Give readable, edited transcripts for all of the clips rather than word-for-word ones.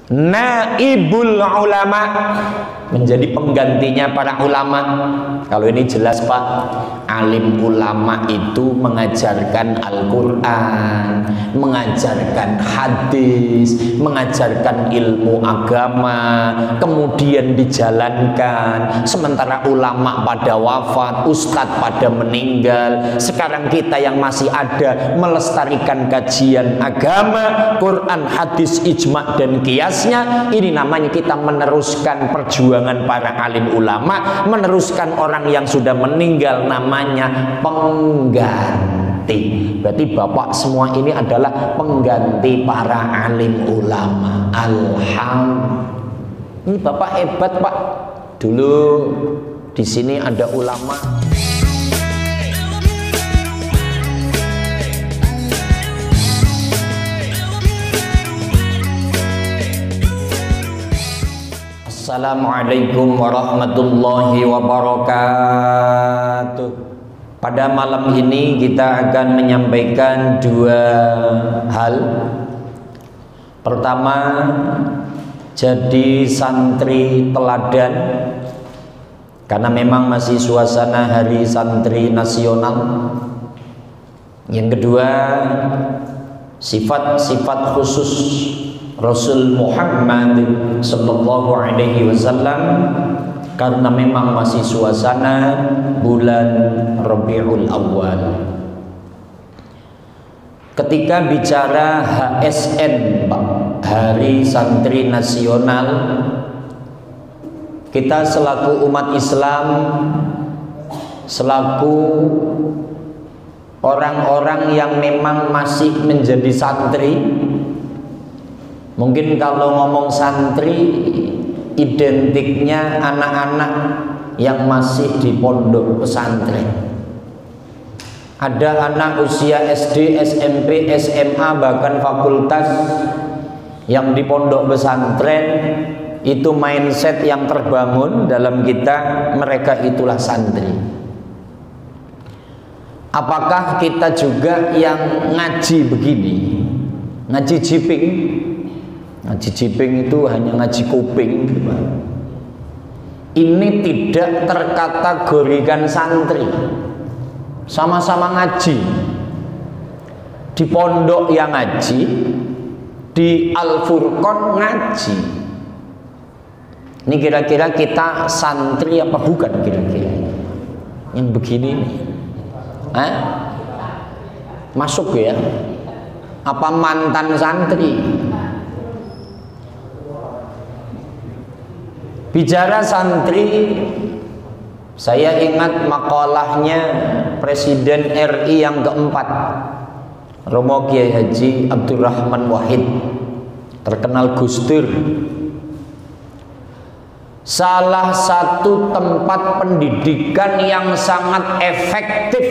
naibul ulama, menjadi penggantinya para ulama. Kalau ini jelas Pak, alim ulama itu mengajarkan Al-Quran, mengajarkan hadis, mengajarkan ilmu agama, kemudian dijalankan. Sementara ulama pada wafat, ustadz pada meninggal. Sekarang kita yang masih ada melestarikan kajian agama, Quran, hadis, ijma dan kiasnya. Ini namanya kita meneruskan perjuangan para alim ulama, meneruskan orang yang sudah meninggal, namanya pengganti. Berarti Bapak semua ini adalah pengganti para alim ulama. Alhamdulillah. Ini Bapak hebat Pak. Dulu di sini ada ulama. Assalamualaikum warahmatullahi wabarakatuh. Pada malam ini kita akan menyampaikan dua hal. Pertama, jadi santri teladan, karena memang masih suasana hari santri nasional. Yang kedua, sifat-sifat khusus Rasul Muhammad sallallahu alaihi wasallam, karena memang masih suasana bulan Rabiul Awal. Ketika bicara HSN, Pak, Hari Santri Nasional, kita selaku umat Islam, selaku orang-orang yang memang masih menjadi santri, mungkin kalau ngomong santri identiknya anak-anak yang masih di pondok pesantren. Ada anak usia SD, SMP, SMA, bahkan fakultas yang di pondok pesantren. Itu mindset yang terbangun dalam kita, mereka itulah santri. Apakah kita juga yang ngaji begini, ngaji jiping? Ngaji jiping itu hanya ngaji kuping. Ini tidak terkategorikan santri. Sama-sama ngaji, di pondok yang ngaji, di Al-Furqan ngaji. Ini kira-kira kita santri apa bukan kira-kira? Yang begini nih, masuk ya? Apa mantan santri? Bicara santri, saya ingat makalahnya Presiden RI yang keempat, Romo Kiai Haji Abdurrahman Wahid, terkenal Gus Dur. Salah satu tempat pendidikan yang sangat efektif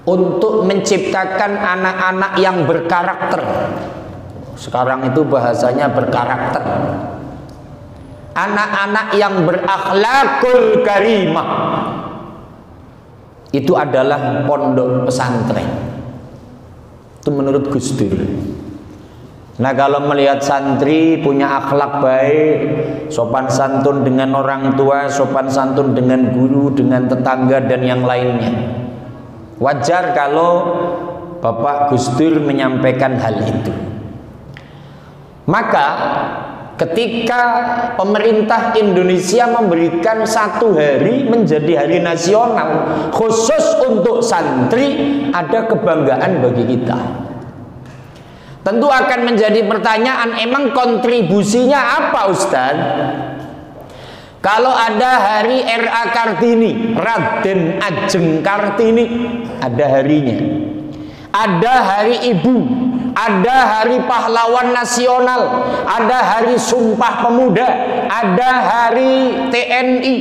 untuk menciptakan anak-anak yang berkarakter. Sekarang itu bahasanya berkarakter. Anak-anak yang berakhlakul karimah, itu adalah pondok pesantren. Itu menurut Gus Dur. Nah, kalau melihat santri punya akhlak baik, sopan santun dengan orang tua, sopan santun dengan guru, dengan tetangga dan yang lainnya, wajar kalau Bapak Gus Dur menyampaikan hal itu. Maka ketika pemerintah Indonesia memberikan satu hari menjadi hari nasional khusus untuk santri, ada kebanggaan bagi kita. Tentu akan menjadi pertanyaan, emang kontribusinya apa Ustadz? Kalau ada hari R.A. Kartini, Raden Ajeng Kartini, ada harinya. Ada hari ibu, ada hari pahlawan nasional, ada hari sumpah pemuda, ada hari TNI.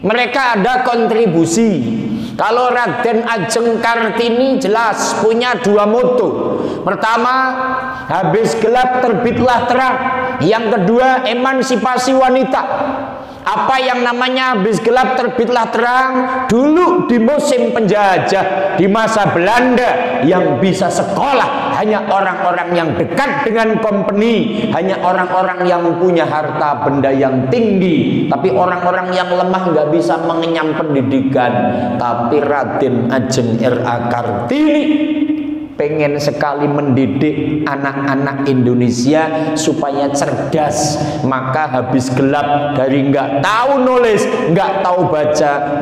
Mereka ada kontribusi. Kalau Raden Ajeng Kartini jelas punya dua moto. Pertama, habis gelap terbitlah terang. Yang kedua, emansipasi wanita. Apa yang namanya habis gelap terbitlah terang? Dulu di musim penjajah, di masa Belanda, yang bisa sekolah hanya orang-orang yang dekat dengan company, hanya orang-orang yang punya harta benda yang tinggi. Tapi orang-orang yang lemah nggak bisa mengenyam pendidikan. Tapi Raden Ajeng R.A. Kartini pengen sekali mendidik anak-anak Indonesia supaya cerdas. Maka habis gelap, dari nggak tahu nulis, nggak tahu baca,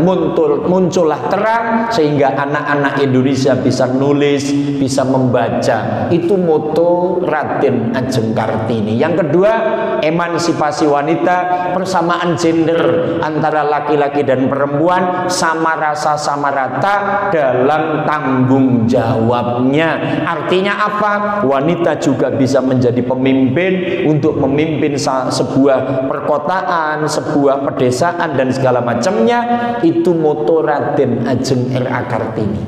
muncullah terang, sehingga anak-anak Indonesia bisa nulis, bisa membaca. Itu moto Raden Ajeng Kartini. Yang kedua, emansipasi wanita, persamaan gender antara laki-laki dan perempuan, sama rasa sama rata dalam tanggung jawabnya. Artinya apa? Wanita juga bisa menjadi pemimpin untuk memimpin sebuah perkotaan, sebuah pedesaan dan segala macamnya. Itu moto Raden Ajeng R.A. Kartini.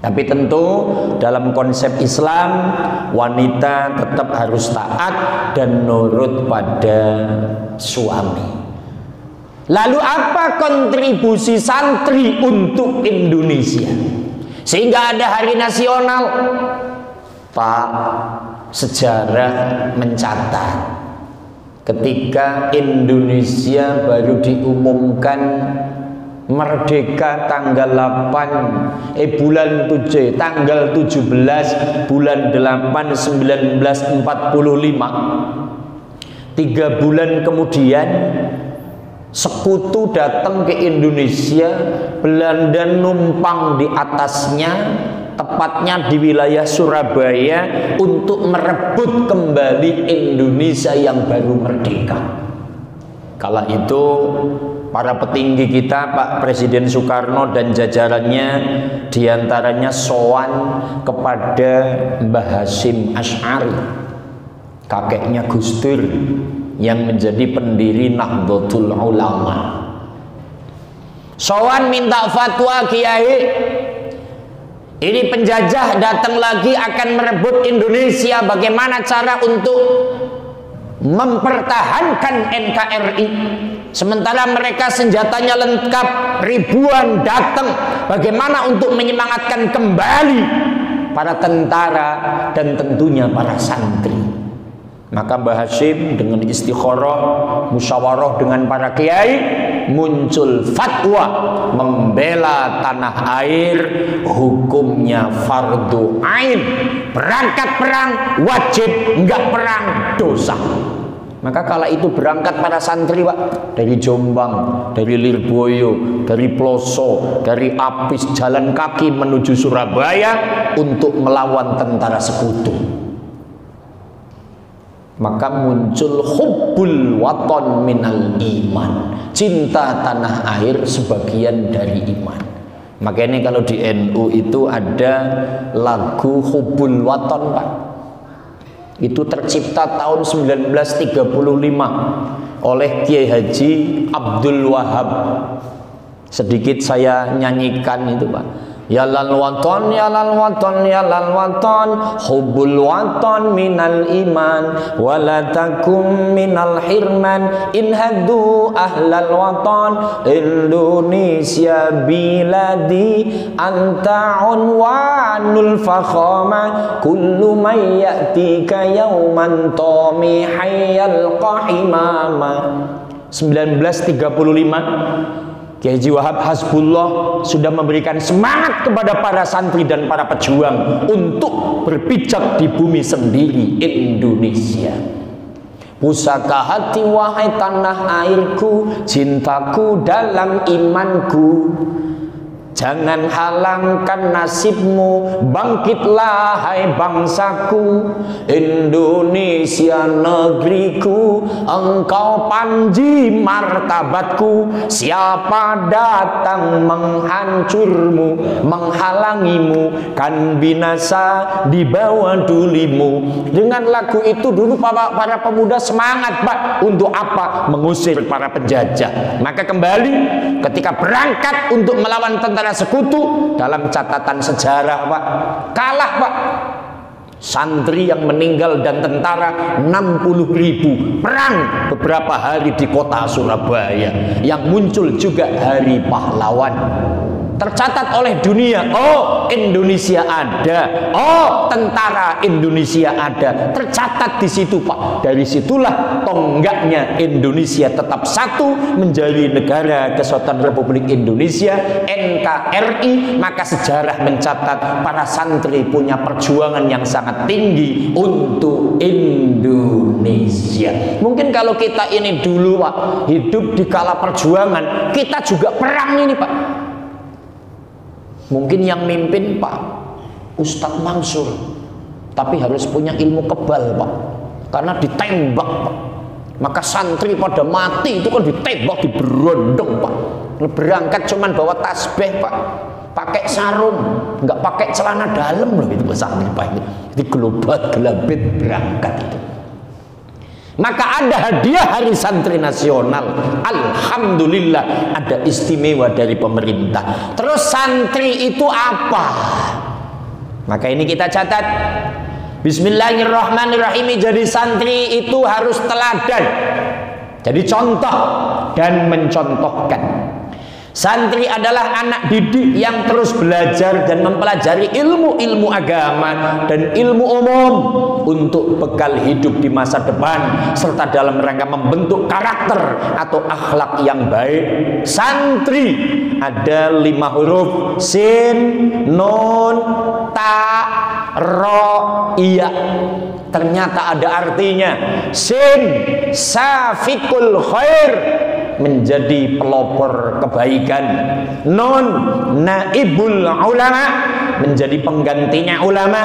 Tapi tentu dalam konsep Islam, wanita tetap harus taat dan nurut pada suami. Lalu apa kontribusi santri untuk Indonesia sehingga ada hari nasional? Pak, sejarah mencatat ketika Indonesia baru diumumkan merdeka tanggal 17 bulan 8 1945. 3 bulan kemudian sekutu datang ke Indonesia, Belanda numpang di atasnya, tepatnya di wilayah Surabaya, untuk merebut kembali Indonesia yang baru merdeka. Kala itu para petinggi kita, Pak Presiden Soekarno dan jajarannya, diantaranya sowan kepada Mbah Hasyim Asy'ari, kakeknya Gus Dur yang menjadi pendiri Nahdlatul Ulama. Sowan minta fatwa, Kiai, ini penjajah datang lagi akan merebut Indonesia, bagaimana cara untuk mempertahankan NKRI? Sementara mereka senjatanya lengkap, ribuan datang, bagaimana untuk menyemangatkan kembali para tentara dan tentunya para santri? Maka Mbah Hasyim dengan istikharah, musyawarah dengan para kiai, muncul fatwa membela tanah air, hukumnya fardu ain. Berangkat perang wajib, enggak perang dosa. Maka kala itu berangkat para santri, Pak, dari Jombang, dari Lirboyo, dari Ploso, dari Apis, jalan kaki menuju Surabaya untuk melawan tentara sekutu. Maka muncul hubbul waton minal iman, cinta tanah air sebagian dari iman. Makanya kalau di NU itu ada lagu hubbul waton, Pak. Itu tercipta tahun 1935 oleh Kiai Haji Abdul Wahab. Sedikit saya nyanyikan itu, Pak. Ya lal waton, ya lal waton, ya lal waton, hubbul waton minal iman, walatakum minal hirman, inhadu ahlal waton, Indonesia biladi, anta unwanul fakhama, kullu may ya'tika yawman tomi hayyal qahimama. 1935 Kiai Haji Wahab Hasbullah sudah memberikan semangat kepada para santri dan para pejuang untuk berpijak di bumi sendiri Indonesia. Pusaka hati wahai tanah airku, cintaku dalam imanku, jangan halangkan nasibmu, bangkitlah hai bangsaku, Indonesia negeriku, engkau panji martabatku, siapa datang menghancurmu, menghalangimu, kan binasa di bawah dulimu. Dengan lagu itu dulu para pemuda semangat, Pak, untuk apa? Mengusir para penjajah. Maka kembali ketika berangkat untuk melawan tentara sekutu, dalam catatan sejarah, Pak, kalah, Pak. Santri yang meninggal dan tentara 60.000 perang beberapa hari di kota Surabaya. Yang muncul juga Hari Pahlawan. Tercatat oleh dunia, oh Indonesia ada, oh tentara Indonesia ada, tercatat di situ Pak. Dari situlah tonggaknya Indonesia tetap satu menjadi Negara Kesatuan Republik Indonesia NKRI. Maka sejarah mencatat para santri punya perjuangan yang sangat tinggi untuk Indonesia. Mungkin kalau kita ini dulu Pak hidup di kala perjuangan, kita juga perang ini Pak. Mungkin yang mimpin Pak Ustadz Mansur, tapi harus punya ilmu kebal Pak, karena ditembak Pak. Maka santri pada mati itu kan ditembak, diberondong Pak. Berangkat cuman bawa tasbih Pak, pakai sarung, nggak pakai celana dalam loh itu santri Pak. Itu gelobat gelabit berangkat itu. Maka ada hadiah Hari Santri Nasional. Alhamdulillah ada istimewa dari pemerintah. Terus santri itu apa? Maka ini kita catat. Bismillahirrahmanirrahim. Jadi santri itu harus teladan. Jadi contoh dan mencontohkan. Santri adalah anak didik yang terus belajar dan mempelajari ilmu-ilmu agama dan ilmu umum untuk bekal hidup di masa depan serta dalam rangka membentuk karakter atau akhlak yang baik. Santri ada 5 huruf: sin, nun, ta, ro, iya. Ternyata ada artinya. Sin, safikul khair, menjadi pelopor kebaikan. Nun, naibul ulama, menjadi penggantinya ulama.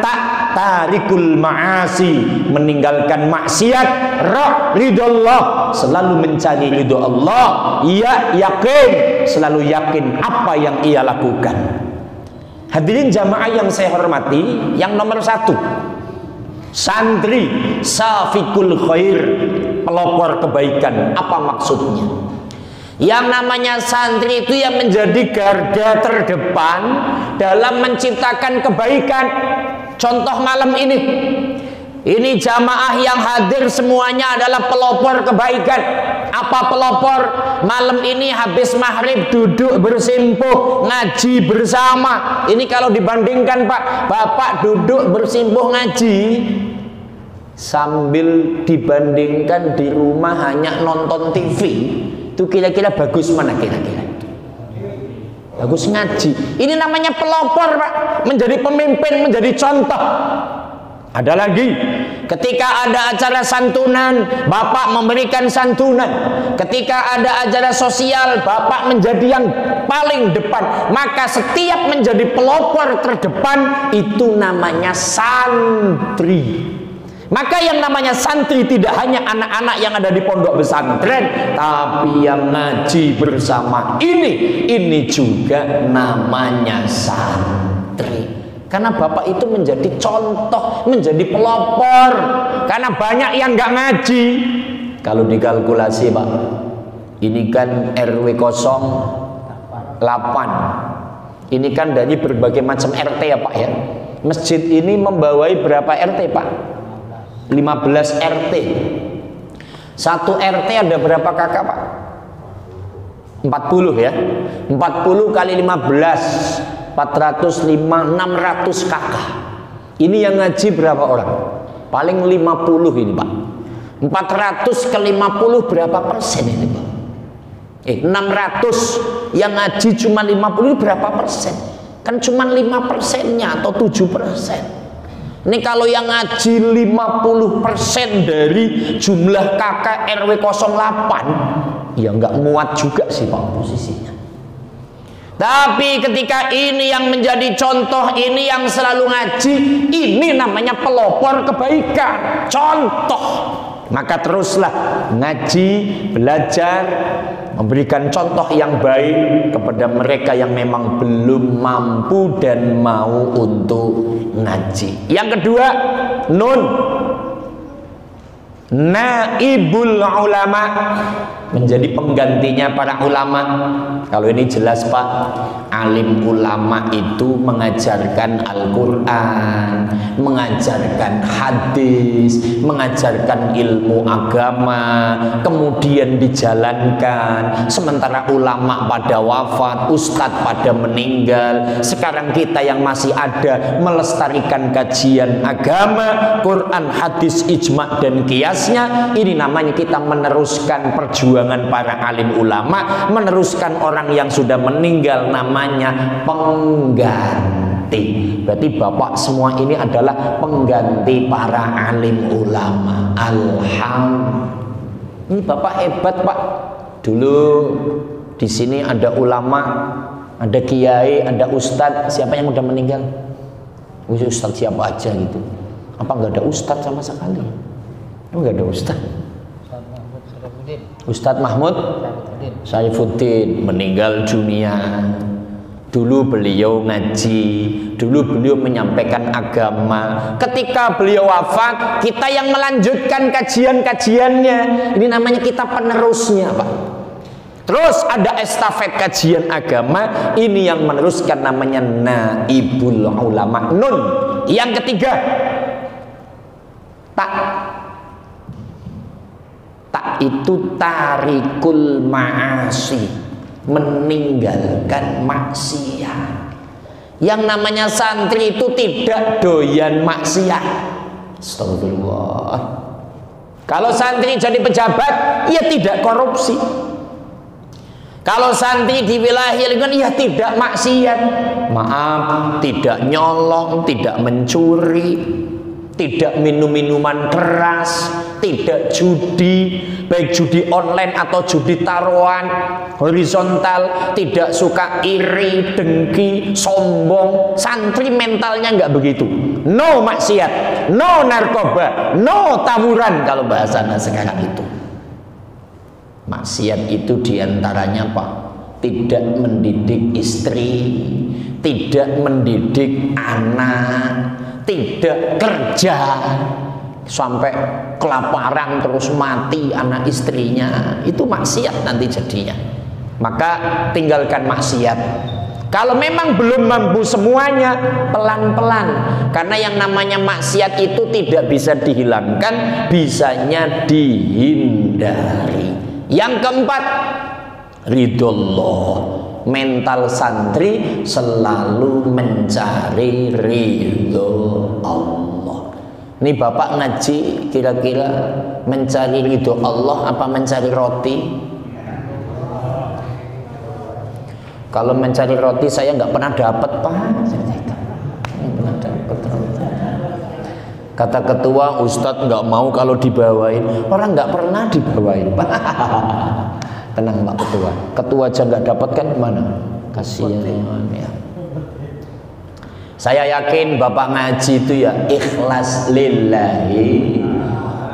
Tak, tarikul ma'asi, meninggalkan maksiat. Ra, ridullah, selalu mencari ridho Allah. Ya, yakin, selalu yakin apa yang ia lakukan. Hadirin jamaah yang saya hormati, yang nomor 1, santri safikul khair, pelopor kebaikan. Apa maksudnya? Yang namanya santri itu yang menjadi garda terdepan dalam menciptakan kebaikan. Contoh malam ini jamaah yang hadir semuanya adalah pelopor kebaikan. Apa pelopor? Malam ini habis maghrib duduk bersimpuh ngaji bersama. Ini kalau dibandingkan Pak, Bapak duduk bersimpuh ngaji sambil dibandingkan di rumah hanya nonton TV, itu kira-kira bagus mana kira-kira? Bagus ngaji. Ini namanya pelopor Pak, menjadi pemimpin, menjadi contoh. Ada lagi, ketika ada acara santunan, Bapak memberikan santunan. Ketika ada acara sosial, Bapak menjadi yang paling depan. Maka setiap menjadi pelopor terdepan, itu namanya santri. Maka yang namanya santri tidak hanya anak-anak yang ada di pondok pesantren, tapi yang ngaji bersama ini juga namanya santri. Karena Bapak itu menjadi contoh, menjadi pelopor. Karena banyak yang nggak ngaji. Kalau dikalkulasi Pak, ini kan RW 08. Ini kan dari berbagai macam RT ya Pak ya. Masjid ini membawai berapa RT Pak? 15 RT. Satu RT ada berapa kakak Pak? 40 ya. 40 kali 15, 405, 600 kakak. Ini yang ngaji berapa orang? Paling 50 ini Pak. 400 ke 50 berapa persen ini Pak? 600 yang ngaji cuma 50 ini berapa persen? Kan cuma 5%-nya atau 7%. Ini kalau yang ngaji 50% dari jumlah kakak RW 08, ya nggak muat juga sih Pak posisinya. Tapi ketika ini yang menjadi contoh, ini yang selalu ngaji, ini namanya pelopor kebaikan, contoh. Maka teruslah ngaji, belajar, memberikan contoh yang baik kepada mereka yang memang belum mampu dan mau untuk ngaji. Yang kedua, nun, naibul ulama, menjadi penggantinya para ulama. Kalau ini jelas Pak, alim ulama itu mengajarkan Al-Quran, mengajarkan hadis, mengajarkan ilmu agama, kemudian dijalankan. Sementara ulama pada wafat, ustadz pada meninggal. Sekarang kita yang masih ada melestarikan kajian agama, Quran, hadis, ijma dan kiasnya. Ini namanya kita meneruskan perjuangan para alim ulama, meneruskan orang yang sudah meninggal, namanya pengganti. Berarti Bapak semua ini adalah pengganti para alim ulama. Alhamdulillah. Ini Bapak hebat Pak. Dulu di sini ada ulama, ada kiai, ada ustadz. Siapa yang udah meninggal? Ustadz siapa aja gitu. Apa nggak ada ustadz sama sekali? Nggak ada ustadz. Ustadz Mahmud Saifuddin meninggal dunia. Dulu beliau ngaji, dulu beliau menyampaikan agama. Ketika beliau wafat, kita yang melanjutkan kajian-kajiannya. Ini namanya kita penerusnya Pak. Terus ada estafet kajian agama, ini yang meneruskan namanya naibul ulama. Nun. Yang ketiga, tak itu tarikul ma'asi, meninggalkan maksiat. Yang namanya santri itu tidak doyan maksiat. Astagfirullah. Kalau santri jadi pejabat, ya tidak korupsi. Kalau santri di wilayah lingkungan, ya tidak maksiat. Maaf, tidak nyolong, tidak mencuri, tidak minum minuman keras, tidak judi, baik judi online atau judi taruhan horizontal, tidak suka iri, dengki, sombong. Santri mentalnya nggak begitu. No maksiat, no narkoba, no tawuran kalau bahasanya sekarang itu. Maksiat itu diantaranya Pak, tidak mendidik istri, tidak mendidik anak, tidak kerja sampai kelaparan terus mati anak istrinya, itu maksiat nanti jadinya. Maka tinggalkan maksiat. Kalau memang belum mampu semuanya, pelan-pelan. Karena yang namanya maksiat itu tidak bisa dihilangkan, bisanya dihindari. Yang keempat, ridhollah. Mental santri selalu mencari ridho Allah. Ini Bapak ngaji kira-kira mencari ridho Allah apa mencari roti? Kalau mencari roti saya nggak pernah dapat Pak. Kata ketua, Ustadz nggak mau kalau dibawain. Orang nggak pernah dibawain Pak. Tenang Pak Ketua. Ketua aja nggak dapat kan mana? Kasihan ya. Saya yakin Bapak ngaji itu ya ikhlas lillahi.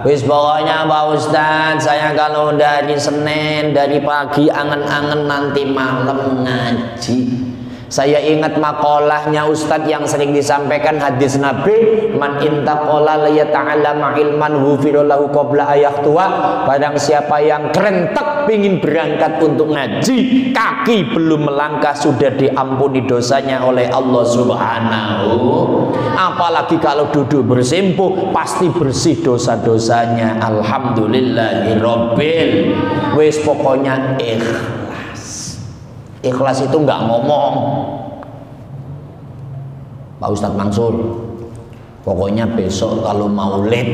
Wis pokoknya Pak Ustadz, saya kalau dari Senin dari pagi angen-angen nanti malam ngaji. Saya ingat makolahnya Ustadz yang sering disampaikan hadis Nabi, man intaqala liyata'allama ilman hufirolahu qabla ayahtua. Barang siapa yang kerentek pingin berangkat untuk ngaji, kaki belum melangkah sudah diampuni dosanya oleh Allah Subhanahu. Apalagi kalau duduk bersimpuh pasti bersih dosa-dosanya. Alhamdulillahirabbil. Wis pokoknya ikhlas itu nggak ngomong. Pak Ustadz Mansur, pokoknya besok kalau maulid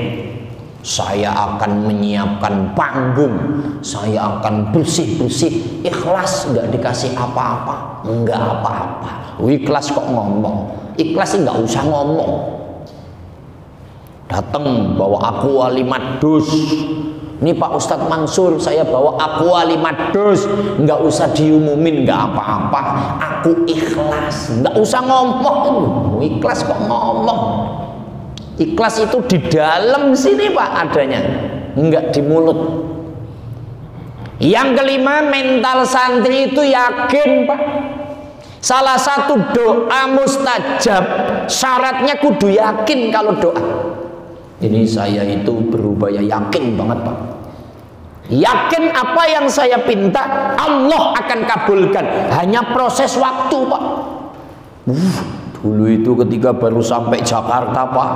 saya akan menyiapkan panggung, saya akan bersih-bersih. Ikhlas, nggak dikasih apa-apa, nggak apa-apa. Ikhlas kok ngomong? Ikhlas sih nggak usah ngomong. Datang bawa aqua 5 dus. Ini Pak Ustadz Mansur, saya bawa aqua 5 dus. Nggak usah diumumin, nggak apa-apa. Aku ikhlas, nggak usah ngomong. Ikhlas kok ngomong? Ikhlas itu di dalam sini Pak adanya, nggak di mulut. Yang kelima, mental santri itu yakin Pak. Salah satu doa mustajab, syaratnya kudu yakin kalau doa. Ini saya itu berupaya yakin banget Pak. Yakin apa yang saya pinta Allah akan kabulkan. Hanya proses waktu, Pak. Dulu itu ketika baru sampai Jakarta, Pak,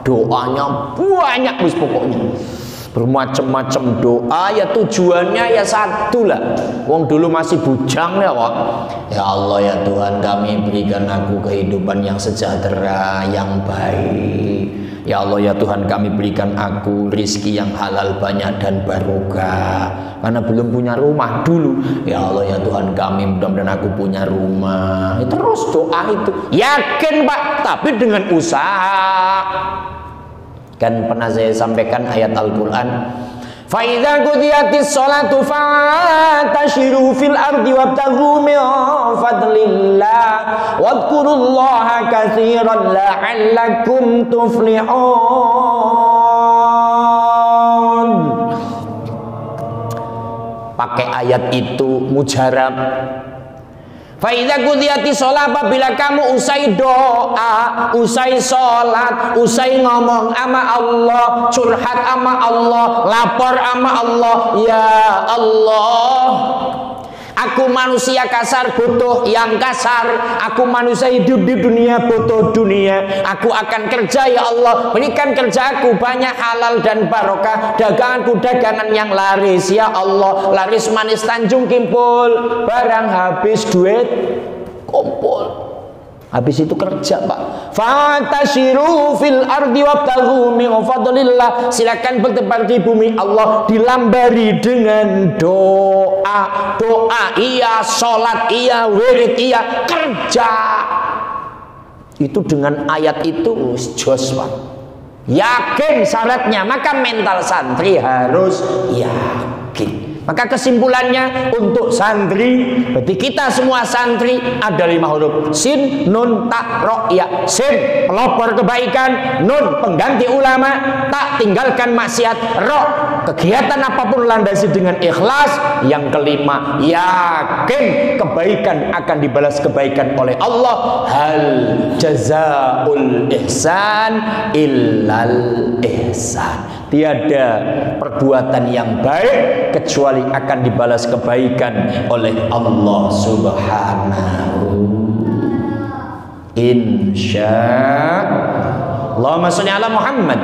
doanya banyak wis pokoknya. Bermacam-macam doa, ya tujuannya ya satu lah. Wong dulu masih bujang ya, Pak. Ya Allah ya Tuhan, kami berikan aku kehidupan yang sejahtera, yang baik. Ya Allah ya Tuhan, kami berikan aku rizki yang halal banyak dan barokah. Karena belum punya rumah dulu. Ya Allah ya Tuhan kami, mudah-mudahan aku punya rumah. Terus doa itu yakin, Pak, tapi dengan usaha. Kan pernah saya sampaikan ayat Al-Quran, fa idza qudiyatis sholatu fantashiru fil ardi wabtaghu min fadlillah wadhkurullaha katsiran la'allakum tuflihun. Pakai ayat itu mujarab. Fa idza qudiyati shalah, apabila kamu usai doa, usai sholat, usai ngomong sama Allah, curhat sama Allah, lapor sama Allah, ya Allah, aku manusia kasar butuh yang kasar, aku manusia hidup di dunia butuh dunia, aku akan kerja ya Allah, berikan kerjaku banyak halal dan barokah, daganganku dagangan yang laris ya Allah, laris manis Tanjung Kimpul, barang habis duit kumpul. Habis itu kerja, Pak. Fantashiru fil ardi wabtaghu min fadlillah. Silakan bertebar di bumi Allah, dilambari dengan doa. Doa iya, sholat iya, wirid iya, kerja. Itu dengan ayat itu jos, Pak. Yakin syaratnya, maka mental santri harus yakin. Maka kesimpulannya untuk santri, berarti kita semua santri ada 5 huruf: sin, nun, ta, ro, ya. Sin, pelopor kebaikan; nun, pengganti ulama; tak, tinggalkan maksiat; ro, kegiatan apapun landasi dengan ikhlas. Yang kelima, yakin kebaikan akan dibalas kebaikan oleh Allah. Hal jazaul ihsan illal ihsan. Tiada perbuatan yang baik kecuali akan dibalas kebaikan oleh Allah Subhanahu. Insya Allahumma sholli ala Muhammad.